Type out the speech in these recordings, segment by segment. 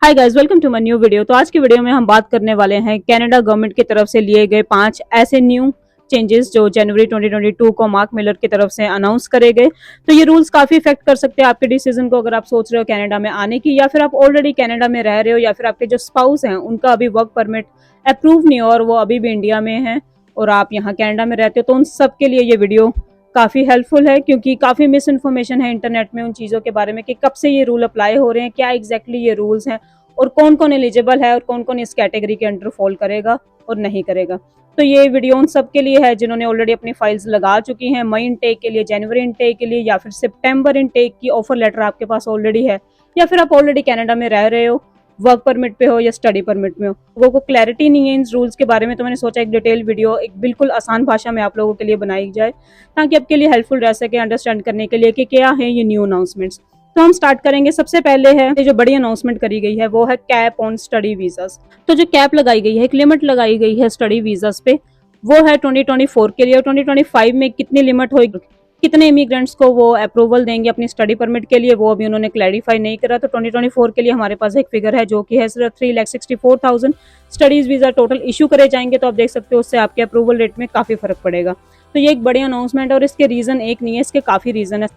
Hi guys, welcome to my new video. तो आज की वीडियो में हम बात करने वाले हैं कनाडा गवर्नमेंट की तरफ से लिए गए 5 ऐसे न्यू चेंजेस जो जनवरी 2022 को मार्क मिलर की तरफ से अनाउंस करे गए। तो ये रूल्स काफी इफेक्ट कर सकते हैं आपके डिसीजन को, अगर आप सोच रहे हो कनाडा में आने की, या फिर आप ऑलरेडी कनाडा में रह रहे हो, या फिर आपके जो स्पाउस हैं उनका अभी वर्क परमिट अप्रूव नहीं हो और वो अभी भी इंडिया में है और आप यहाँ कनाडा में रहते हो। तो उन सब के लिए ये वीडियो काफी हेल्पफुल है, क्योंकि काफी मिस इन्फॉर्मेशन है इंटरनेट में उन चीजों के बारे में कि कब से ये रूल अप्लाई हो रहे हैं, क्या एग्जैक्टली ये रूल्स हैं और कौन कौन एलिजिबल है और कौन कौन इस कैटेगरी के अंडर फॉल करेगा और नहीं करेगा। तो ये वीडियो उन सब के लिए है जिन्होंने ऑलरेडी अपनी फाइल्स लगा चुकी हैं मई इनटेक के लिए, जनवरी इनटेक के लिए, या फिर सितंबर इनटेक की ऑफर लेटर आपके पास ऑलरेडी है, या फिर आप ऑलरेडी कनाडा में रह रहे हो, वर्क परमिट पे हो या स्टडी परमिट में हो। लोगों को क्लैरिटी नहीं है इन रूल्स के बारे में, तो मैंने सोचा एक डिटेल वीडियो एक बिल्कुल आसान भाषा में आप लोगों के लिए बनाई जाए ताकि आपके लिए हेल्पफुल रह सके अंडरस्टैंड करने के लिए कि क्या है ये न्यू अनाउंसमेंट्स। तो हम स्टार्ट करेंगे। सबसे पहले है जो बड़ी अनाउंसमेंट करी गई है वो है कैप ऑन स्टडी वीजास। तो जो कैप लगाई गई है, एक लिमिट लगाई गई है स्टडी वीजास पे, वो है 2024 के लिए। और 2025 में कितनी लिमिट होगी, कितने इमिग्रेंट्स को वो अप्रूवल देंगे अपनी स्टडी परमिट के लिए, वो अभी उन्होंने क्लैरिफाई नहीं करा। तो 2024 के लिए हमारे पास एक फिगर है जो कि है सिर्फ 3,64,000 स्टडीज वीजा टोटल इशू करे जाएंगे। तो आप देख सकते हो उससे आपके अप्रूवल रेट में काफी फर्क पड़ेगा। तो ये एक बड़ी अनाउंसमेंट है और इसके रीजन एक नहीं है, इसके काफी रीजन है।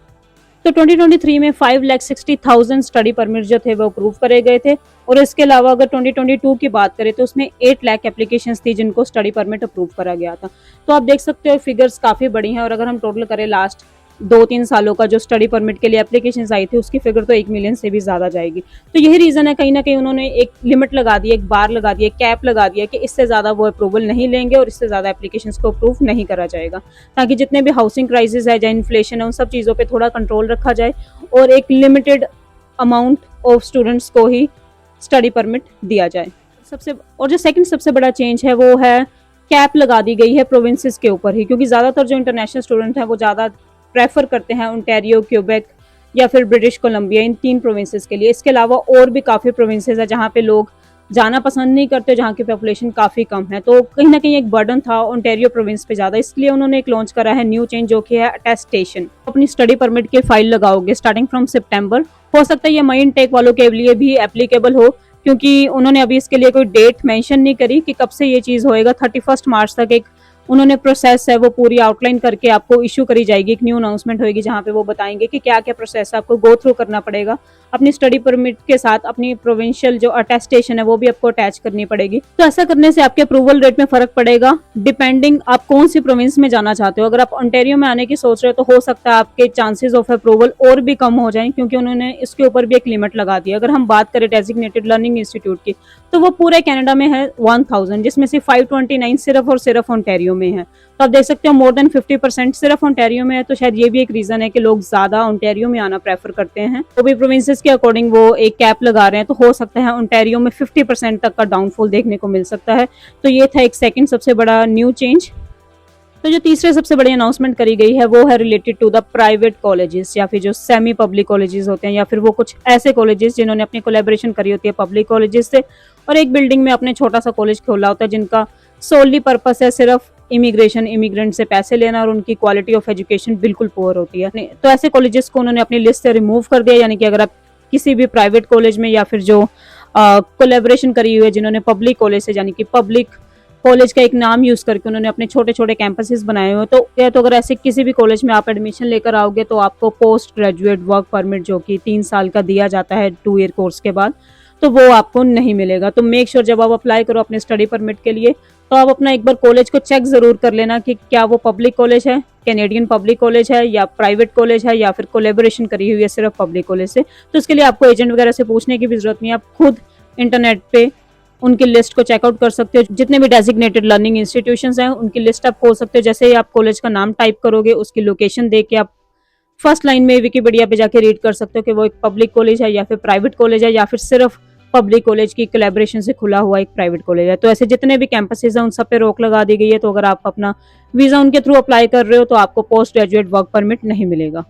तो 2023 में 5,60,000 स्टडी परमिट जो थे वो अप्रूव करे गए थे, और इसके अलावा अगर 2022 की बात करें तो उसमें 8 लाख एप्लीकेशंस थी जिनको स्टडी परमिट अप्रूव करा गया था। तो आप देख सकते हो फिगर्स काफी बड़ी हैं, और अगर हम टोटल करें लास्ट 2-3 सालों का जो स्टडी परमिट के लिए एप्लीकेशंस आई थी उसकी फिगर तो 1 मिलियन से भी ज्यादा जाएगी। तो यही रीजन है, कहीं ना कहीं उन्होंने एक लिमिट लगा दी, एक बार लगा दी, एक कैप लगा दिया कि इससे ज्यादा वो अप्रूवल नहीं लेंगे और इससे ज्यादा एप्लीकेशंस को अप्रूव नहीं करा जाएगा, ताकि जितने भी हाउसिंग क्राइसिस है या इन्फ्लेशन है उन सब चीजों पर थोड़ा कंट्रोल रखा जाए और एक लिमिटेड अमाउंट ऑफ स्टूडेंट्स को ही स्टडी परमिट दिया जाए। और जो सेकंड सबसे बड़ा चेंज है वो है कैप लगा दी गई है प्रोविंसेस के ऊपर ही, क्योंकि ज्यादातर जो इंटरनेशनल स्टूडेंट है वो ज्यादा प्रेफर करते हैं ओंटारियो, क्यूबेक या फिर ब्रिटिश कोलंबिया, इन 3 प्रोविंसेस के लिए। इसके अलावा और भी काफी प्रोविंसेस है जहाँ पे लोग जाना पसंद नहीं करते, जहाँ की पॉपुलेशन काफी कम है। तो कहीं ना कहीं एक बर्डन था ओंटारियो प्रोविंस पे ज्यादा, इसलिए उन्होंने एक लॉन्च करा है न्यू चेंज जो कि है अटेस्टेशन। अपनी स्टडी परमिट की फाइल लगाओगे स्टार्टिंग फ्रॉम सितंबर, हो सकता है ये मई इनटेक वालों के लिए भी एप्लीकेबल हो, क्योंकि उन्होंने अभी इसके लिए कोई डेट मेंशन नहीं करी कि कब से ये चीज होएगा। 31 मार्च तक एक उन्होंने प्रोसेस है वो पूरी आउटलाइन करके आपको इशू करी जाएगी, एक न्यू अनाउंसमेंट होगी जहाँ पे वो बताएंगे कि क्या क्या प्रोसेस आपको गो थ्रू करना पड़ेगा अपनी स्टडी परमिट के साथ। अपनी प्रोविंशियल जो अटेस्टेशन है वो भी आपको अटैच करनी पड़ेगी। तो ऐसा करने से आपके अप्रूवल रेट में फर्क पड़ेगा डिपेंडिंग आप कौन सी प्रोविंस में जाना चाहते हो। अगर आप ओंटारियो में आने की सोच रहे हो तो हो सकता है आपके चांसेस ऑफ अप्रूवल और भी कम हो जाए, क्योंकि उन्होंने इसके ऊपर भी एक लिमिट लगा दी। अगर हम बात करें डेजिग्नेटेड लर्निंग इंस्टीट्यूट की, तो वो पूरे कनाडा में है 1000, जिसमें से 529 सिर्फ और सिर्फ ओंटारियो में है। तो आप देख सकते हो मोर देन 50% सिर्फ ओंटारियो में है। तो शायद ये भी एक रीजन है कि लोग ज्यादा ओंटारियो में आना प्रेफर करते हैं। वो भी प्रोविंसेस के अकॉर्डिंग वो एक कैप लगा रहे हैं, तो हो सकता है ओंटारियो में 50% तक का डाउनफॉल देखने को मिल सकता है। तो ये था एक सेकंड सबसे बड़ा न्यू चेंज। तो जो तीसरे सबसे बड़ी अनाउंसमेंट करी गई है वो है related to the private colleges, या फिर जो सेमी पब्लिक कॉलेजेस होते हैं, या फिर वो कुछ ऐसे कॉलेजेस जिन्होंने अपनी कोलैबोरेशन करी होती है पब्लिक कॉलेजेस से और एक बिल्डिंग में अपने छोटा सा कॉलेज खोला होता है, जिनका सोलली पर्पस है सिर्फ इमिग्रेंट से पैसे लेना और उनकी क्वालिटी ऑफ एजुकेशन बिल्कुल पुअर होती है। तो ऐसे कॉलेजेस को उन्होंने अपनी लिस्ट से रिमूव कर दिया। यानी कि अगर आप किसी भी प्राइवेट कॉलेज में या फिर जो कोलैबोरेशन करी हुई है जिन्होंने पब्लिक कॉलेज से, यानी कि पब्लिक कॉलेज का एक नाम यूज करके उन्होंने अपने छोटे छोटे कैंपसेस बनाए हुए, तो अगर ऐसे किसी भी कॉलेज में आप एडमिशन लेकर आओगे तो आपको पोस्ट ग्रेजुएट वर्क परमिट जो कि 3 साल का दिया जाता है 2 ईयर कोर्स के बाद, तो वो आपको नहीं मिलेगा। तो मेक श्योर जब आप अप्लाई करो अपने स्टडी परमिट के लिए तो आप अपना एक बार कॉलेज को चेक जरूर कर लेना कि क्या वो पब्लिक कॉलेज है, कैनेडियन पब्लिक कॉलेज है, या प्राइवेट कॉलेज है, या फिर कोलैबोरेशन करी हुई है सिर्फ पब्लिक कॉलेज से। तो इसके लिए आपको एजेंट वगैरह से पूछने की भी जरूरत नहीं है, आप खुद इंटरनेट पे उनकी लिस्ट को चेकआउट कर सकते हो। जितने भी डेजिग्नेटेड लर्निंग इंस्टीट्यूशंस हैं उनकी लिस्ट आप खोल सकते हो। जैसे ही आप कॉलेज का नाम टाइप करोगे उसकी लोकेशन देख के आप फर्स्ट लाइन में विकिपीडिया पे जाके रीड कर सकते हो कि वो एक पब्लिक कॉलेज है या फिर प्राइवेट कॉलेज है, या फिर सिर्फ पब्लिक कॉलेज की कोलैबोरेशन से खुला हुआ एक प्राइवेट कॉलेज है। तो ऐसे जितने भी कैंपसेस हैं उन सब पे रोक लगा दी गई है। तो अगर आप अपना वीजा उनके थ्रू अप्लाई कर रहे हो तो आपको पोस्ट ग्रेजुएट वर्क परमिट नहीं मिलेगा।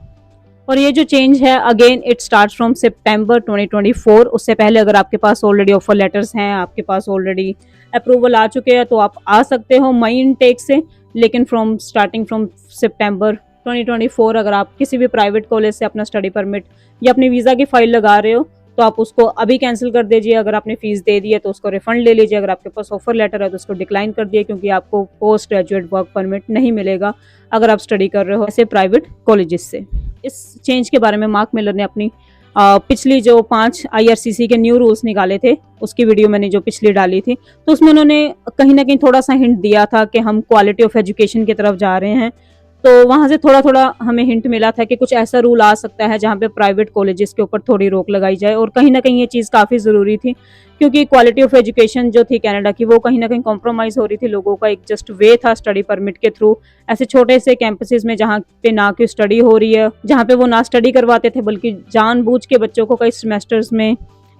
और ये जो चेंज है again it start from September 2024। उससे पहले अगर आपके पास ऑलरेडी ऑफर लेटर्स हैं, आपके पास ऑलरेडी अप्रूवल आ चुके हैं, तो आप आ सकते हो मई इनटेक से। लेकिन स्टार्टिंग फ्रॉम सितंबर 2024 अगर आप किसी भी प्राइवेट कॉलेज से अपना स्टडी परमिट या अपनी वीजा की फाइल लगा रहे हो तो आप उसको अभी कैंसिल कर दीजिए। अगर आपने फीस दे दी है तो उसको रिफंड ले लीजिए। अगर आपके पास ऑफर लेटर है तो उसको डिक्लाइन कर दिए, क्योंकि आपको पोस्ट ग्रेजुएट वर्क परमिट नहीं मिलेगा अगर आप स्टडी कर रहे हो ऐसे प्राइवेट कॉलेजेस से। इस चेंज के बारे में मार्क मिलर ने अपनी पिछली जो 5 IRCC के न्यू रूल्स निकाले थे उसकी वीडियो मैंने जो पिछली डाली थी, तो उसमें उन्होंने कहीं ना कहीं थोड़ा सा हिंट दिया था कि हम क्वालिटी ऑफ एजुकेशन की तरफ जा रहे हैं। तो वहां से थोड़ा थोड़ा हमें हिंट मिला था कि कुछ ऐसा रूल आ सकता है जहां पे प्राइवेट कॉलेजेस के ऊपर थोड़ी रोक लगाई जाए, और कहीं ना कहीं ये चीज़ काफ़ी ज़रूरी थी, क्योंकि क्वालिटी ऑफ एजुकेशन जो थी कनाडा की वो कहीं ना कहीं कॉम्प्रोमाइज़ हो रही थी। लोगों का एक जस्ट वे था स्टडी परमिट के थ्रू ऐसे छोटे से कैंपसेस में जहाँ पे ना कि स्टडी हो रही है, जहाँ पे वो ना स्टडी करवाते थे बल्कि जानबूझ के बच्चों को कई सेमेस्टर्स में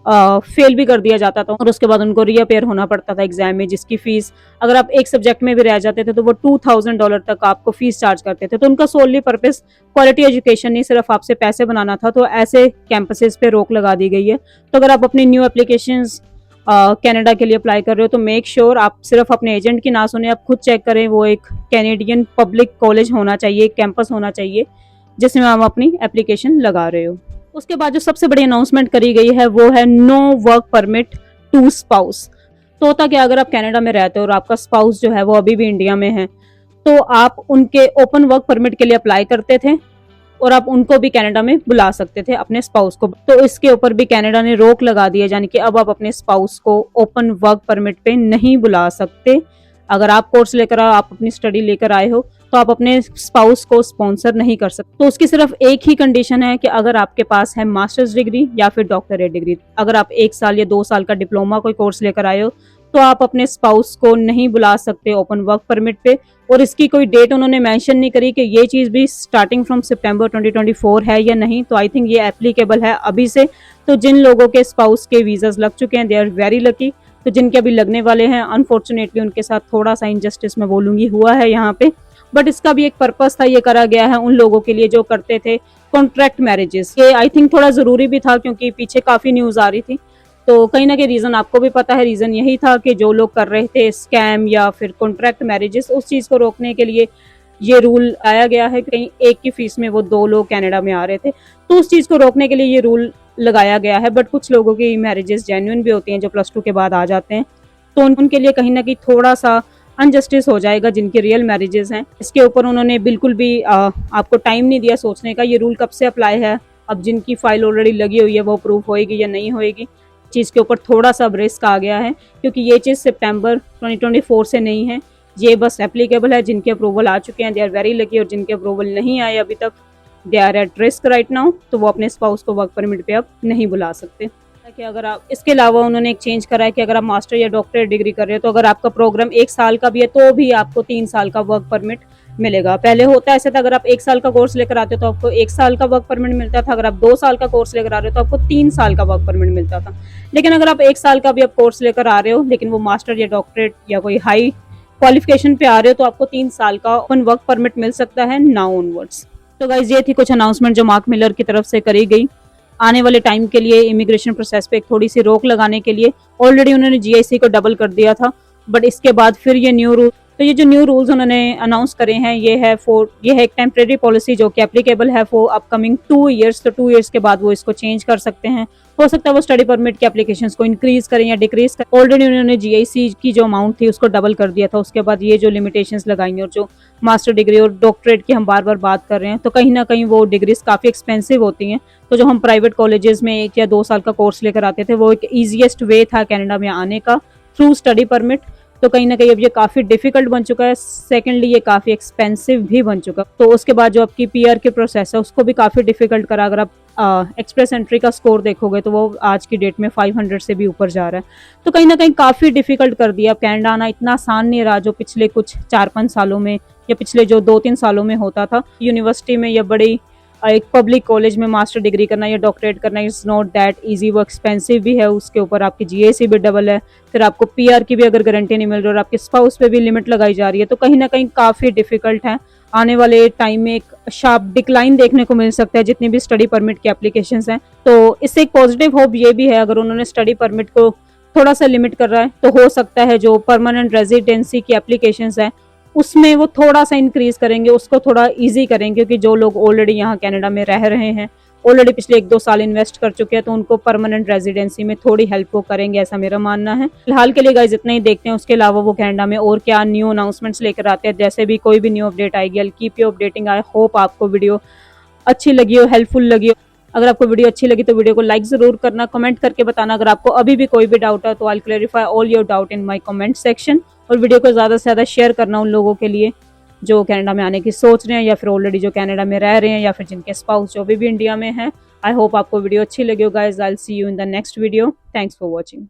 फेल भी कर दिया जाता था, और उसके बाद उनको रीअपेयर होना पड़ता था एग्जाम में, जिसकी फीस अगर आप एक सब्जेक्ट में भी रह जाते थे तो वो $2000 तक आपको फीस चार्ज करते थे। तो उनका सोलली पर्पस क्वालिटी एजुकेशन नहीं, सिर्फ आपसे पैसे बनाना था। तो ऐसे कैंपसेस पे रोक लगा दी गई है। तो अगर आप अपनी न्यू एप्लीकेशंस कनाडा के लिए अप्लाई कर रहे हो तो मेक श्योर आप सिर्फ अपने एजेंट की ना सुने, आप खुद चेक करें। वो एक कैनेडियन पब्लिक कॉलेज होना चाहिए, एक कैंपस होना चाहिए जिसमें आप अपनी एप्लीकेशन लगा रहे हो। उसके बाद जो सबसे बड़ी अनाउंसमेंट करी गई है वो है no work permit to spouse. तो होता क्या, अगर आप कनाडा में रहते हो और आपका स्पाउस जो है वो अभी भी इंडिया में है, तो आप उनके ओपन वर्क परमिट के लिए अप्लाई करते थे और आप उनको भी कनाडा में बुला सकते थे अपने स्पाउस को। तो इसके ऊपर भी कनाडा ने रोक लगा दी है, यानी कि अब आप अपने स्पाउस को ओपन वर्क परमिट पे नहीं बुला सकते। अगर आप कोर्स लेकर आओ, आप अपनी स्टडी लेकर आए हो, तो आप अपने स्पाउस को स्पॉन्सर नहीं कर सकते। तो उसकी सिर्फ एक ही कंडीशन है कि अगर आपके पास है मास्टर्स डिग्री या फिर डॉक्टरेट डिग्री। अगर आप 1 साल या 2 साल का डिप्लोमा कोई कोर्स लेकर आए हो तो आप अपने स्पाउस को नहीं बुला सकते ओपन वर्क परमिट पे। और इसकी कोई डेट उन्होंने मेंशन नहीं करी कि ये चीज़ भी स्टार्टिंग फ्रॉम सितंबर 2024 है या नहीं। तो आई थिंक ये एप्लीकेबल है अभी से। तो जिन लोगों के स्पाउस के वीजाज लग चुके हैं दे आर वेरी लकी। तो जिनके अभी लगने वाले हैं अनफॉर्चुनेटली उनके साथ थोड़ा सा इनजस्टिस मैं बोलूंगी हुआ है यहाँ पे। बट इसका भी एक पर्पस था, ये करा गया है उन लोगों के लिए जो करते थे कॉन्ट्रैक्ट मैरिजेस। ये आई थिंक थोड़ा जरूरी भी था, क्योंकि पीछे काफी न्यूज आ रही थी। तो कहीं ना कहीं रीजन आपको भी पता है, रीजन यही था कि जो लोग कर रहे थे स्कैम या फिर कॉन्ट्रैक्ट मैरिजेस, उस चीज को रोकने के लिए ये रूल आया गया है कि कहीं एक की फीस में वो 2 लोग कनाडा में आ रहे थे, तो उस चीज को रोकने के लिए ये रूल लगाया गया है। बट कुछ लोगों की मैरिजेस जेन्युइन भी होती हैं जो +2 के बाद आ जाते हैं, तो उनके लिए कहीं ना कहीं थोड़ा सा अनजस्टिस हो जाएगा जिनकी रियल मैरिजेस हैं। इसके ऊपर उन्होंने बिल्कुल भी आपको टाइम नहीं दिया सोचने का, ये रूल कब से अप्लाई है, अब जिनकी फाइल ऑलरेडी लगी हुई है वो अप्रूव होएगी या नहीं होएगी। चीज़ के ऊपर थोड़ा सा रिस्क आ गया है, क्योंकि ये चीज़ सितंबर 2024 से नहीं है, ये बस एप्लीकेबल है। जिनके अप्रूवल आ चुके हैं दे आर वेरी लकी, और जिनके अप्रूवल नहीं आए अभी तक they are at risk right now. तो वो अपने स्पाउस को वर्क परमिट पे अब नहीं बुला सकते। कि अगर आप इसके अलावा उन्होंने एक चेंज करा है कि अगर आप मास्टर या डॉक्टरेट डिग्री कर रहे हो तो अगर आपका प्रोग्राम 1 साल का भी है तो भी आपको 3 साल का वर्क परमिट मिलेगा। पहले होता ऐसा था, अगर आप 1 साल का कोर्स लेकर आते हो तो आपको 1 साल का वर्क परमिट मिलता था। अगर आप 2 साल का कोर्स लेकर आ रहे हो तो आपको 3 साल का वर्क परमिट मिलता था। लेकिन अगर आप 1 साल का भी आप कोर्स लेकर आ रहे हो, लेकिन वो मास्टर या डॉक्टरेट या कोई हाई क्वालिफिकेशन पे आ रहे हो, तो आपको 3 साल का ओपन वर्क परमिट मिल सकता है नाउ ऑनवर्ड्स। तो गाइज ये थी कुछ अनाउंसमेंट जो मार्क मिलर की तरफ से करी गई आने वाले टाइम के लिए इमिग्रेशन प्रोसेस पे एक थोड़ी सी रोक लगाने के लिए। ऑलरेडी उन्होंने GIC को डबल कर दिया था, बट इसके बाद फिर ये न्यू रूल, तो ये जो न्यू रूल्स उन्होंने अनाउंस करे हैं ये है एक टेम्परेरी पॉलिसी जो कि एप्लीकेबल है फॉर अपकमिंग 2 ईयर्स। तो 2 ईयर्स के बाद वो इसको चेंज कर सकते हैं। हो सकता है वो स्टडी परमिट की एप्लीकेशंस को इंक्रीज करें या डिक्रीज करें। ऑलरेडी उन्होंने GIC की जो अमाउंट थी उसको डबल कर दिया था। उसके बाद ये जो लिमिटेशंस लगाई और जो मास्टर डिग्री और डॉक्टरेट की हम बार बार बात कर रहे हैं, तो कहीं ना कहीं वो डिग्रीज काफ़ी एक्सपेंसिव होती हैं। तो जो हम प्राइवेट कॉलेजेस में 1 या 2 साल का कोर्स लेकर आते थे वो एक ईजीएस्ट वे था कनाडा में आने का थ्रू स्टडी परमिट। तो कहीं ना कहीं अब ये काफ़ी डिफिकल्ट बन चुका है। सेकेंडली ये काफ़ी एक्सपेंसिव भी बन चुका। तो उसके बाद जो आपकी PR की प्रोसेस है उसको भी काफ़ी डिफिकल्ट करा। अगर आप एक्सप्रेस एंट्री का स्कोर देखोगे तो वो आज की डेट में 500 से भी ऊपर जा रहा है। तो कहीं ना कहीं काफ़ी डिफिकल्ट कर दिया। कनाडा आना इतना आसान नहीं रहा जो पिछले कुछ 4-5 सालों में या पिछले जो 2-3 सालों में होता था। यूनिवर्सिटी में या बड़ी एक पब्लिक कॉलेज में मास्टर डिग्री करना या डॉक्टरेट करना इज़ नॉट दैट इजी। वो एक्सपेंसिव भी है, उसके ऊपर आपकी GIC भी डबल है, फिर आपको PR की भी अगर गारंटी नहीं मिल रही और आपके स्पाउस पे भी लिमिट लगाई जा रही है। तो कहीं ना कहीं काफ़ी डिफिकल्ट है। आने वाले टाइम में एक शार्प डिक्लाइन देखने को मिल सकता है जितनी भी स्टडी परमिट की एप्लीकेशंस हैं। तो इससे एक पॉजिटिव होप ये भी है, अगर उन्होंने स्टडी परमिट को थोड़ा सा लिमिट कर रहा है तो हो सकता है जो परमानेंट रेजिडेंसी की एप्लीकेशंस हैं उसमें वो थोड़ा सा इंक्रीज करेंगे, उसको थोड़ा इजी करेंगे, क्योंकि जो लोग ऑलरेडी यहाँ कनाडा में रह रहे हैं ऑलरेडी पिछले 1-2 साल इन्वेस्ट कर चुके हैं, तो उनको परमानेंट रेजिडेंसी में थोड़ी हेल्प वो करेंगे, ऐसा मेरा मानना है। फिलहाल के लिए गाइस इतना ही, देखते हैं उसके अलावा वो कनाडा में और क्या न्यू अनाउंसमेंट्स लेकर आते हैं। जैसे भी कोई भी न्यू अपडेट आएगी, I keep you updating. I hope आपको वीडियो अच्छी लगी हो, हेल्पफुल लगी हो। अगर आपको वीडियो अच्छी लगी तो वीडियो को लाइक जरूर करना, कमेंट करके बताना। अगर आपको अभी भी कोई भी डाउट है तो I clarify all your doubt in my comment section. और वीडियो को ज्यादा से ज्यादा शेयर करना उन लोगों के लिए जो कनाडा में आने की सोच रहे हैं, या फिर ऑलरेडी जो कनाडा में रह रहे हैं, या फिर जिनके स्पाउस जो भी इंडिया में है। आई होप आपको वीडियो अच्छी लगी हो guys. I will see you in the next video. Thanks for watching.